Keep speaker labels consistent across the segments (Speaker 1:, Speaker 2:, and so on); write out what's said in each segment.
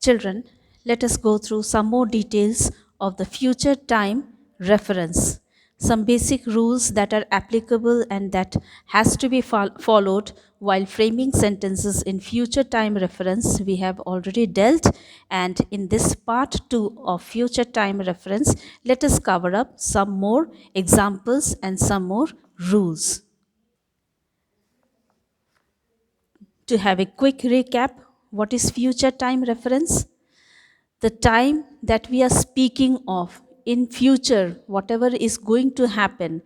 Speaker 1: Children, let us go through some more details of the future time reference. Some basic rules that are applicable and that has to be followed while framing sentences in future time reference we have already dealt, and in this part 2 of future time reference let us cover up some more examples and some more rules. To have a quick recap, what is future time reference? The time that we are speaking of in future, whatever is going to happen,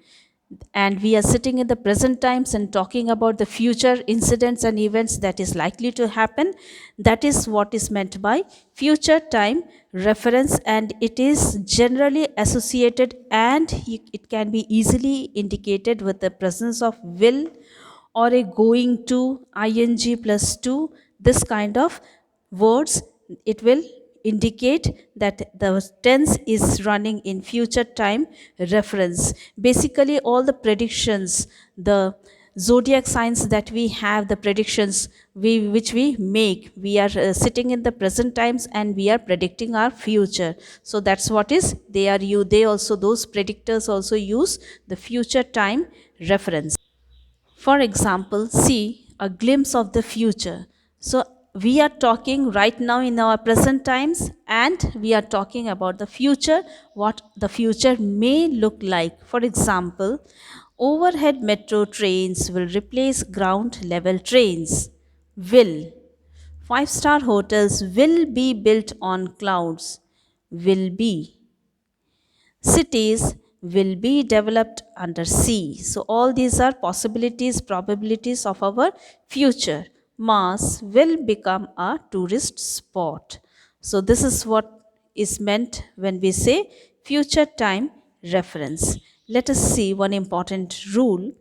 Speaker 1: and we are sitting in the present times and talking about the future incidents and events that is likely to happen, that is what is meant by future time reference, and it is generally associated and it can be easily indicated with the presence of will or a going to ing plus 2, this kind of words. It will indicate that the tense is running in future time reference. Basically all the predictions, the zodiac signs that we have, the predictions which we make, we are sitting in the present times and we are predicting our future. So that's what is, they also, those predictors also use the future time reference. For example, see a glimpse of the future. So we are talking right now in our present times and we are talking about the future, what the future may look like. For example, overhead metro trains will replace ground level trains. Will. Five-star hotels will be built on clouds. Will be. Cities will be developed under sea. So all these are possibilities, probabilities of our future. Mars will become a tourist spot. So this is what is meant when we say future time reference. Let us see one important rule.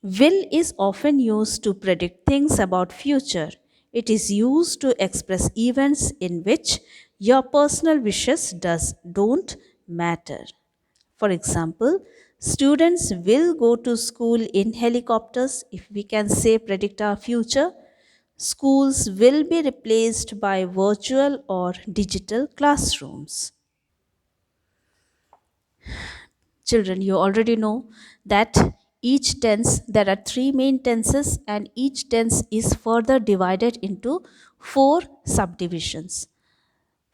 Speaker 1: Will is often used to predict things about future. It is used to express events in which your personal wishes don't matter. For example, students will go to school in helicopters, if we can say predict our future. Schools will be replaced by virtual or digital classrooms. Children, you already know that each tense, there are three main tenses, and each tense is further divided into four subdivisions.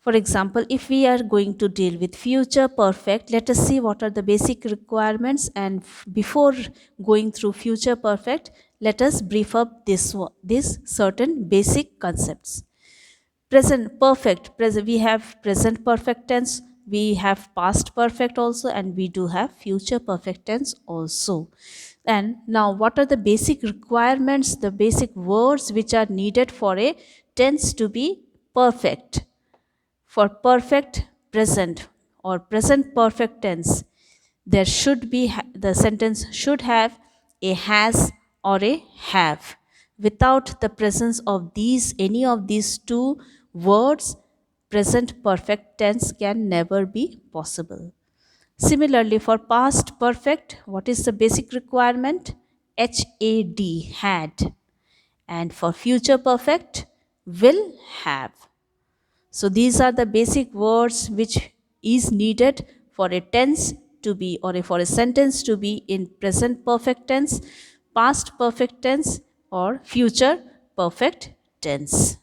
Speaker 1: For example, if we are going to deal with future perfect, let us see what are the basic requirements, and before going through future perfect, let us brief up this certain basic concepts. Present perfect, we have present perfect tense, we have past perfect also, and we do have future perfect tense also. And now what are the basic requirements, the basic words which are needed for a tense to be perfect? For perfect present or present perfect tense, there should be, the sentence should have a has or a have. Without the presence of these, any of these two words, present perfect tense can never be possible. Similarly, for past perfect, what is the basic requirement? HAD, had. And for future perfect, will have. So these are the basic words which is needed for a tense to be, or for a sentence to be in present perfect tense, past perfect tense, or future perfect tense.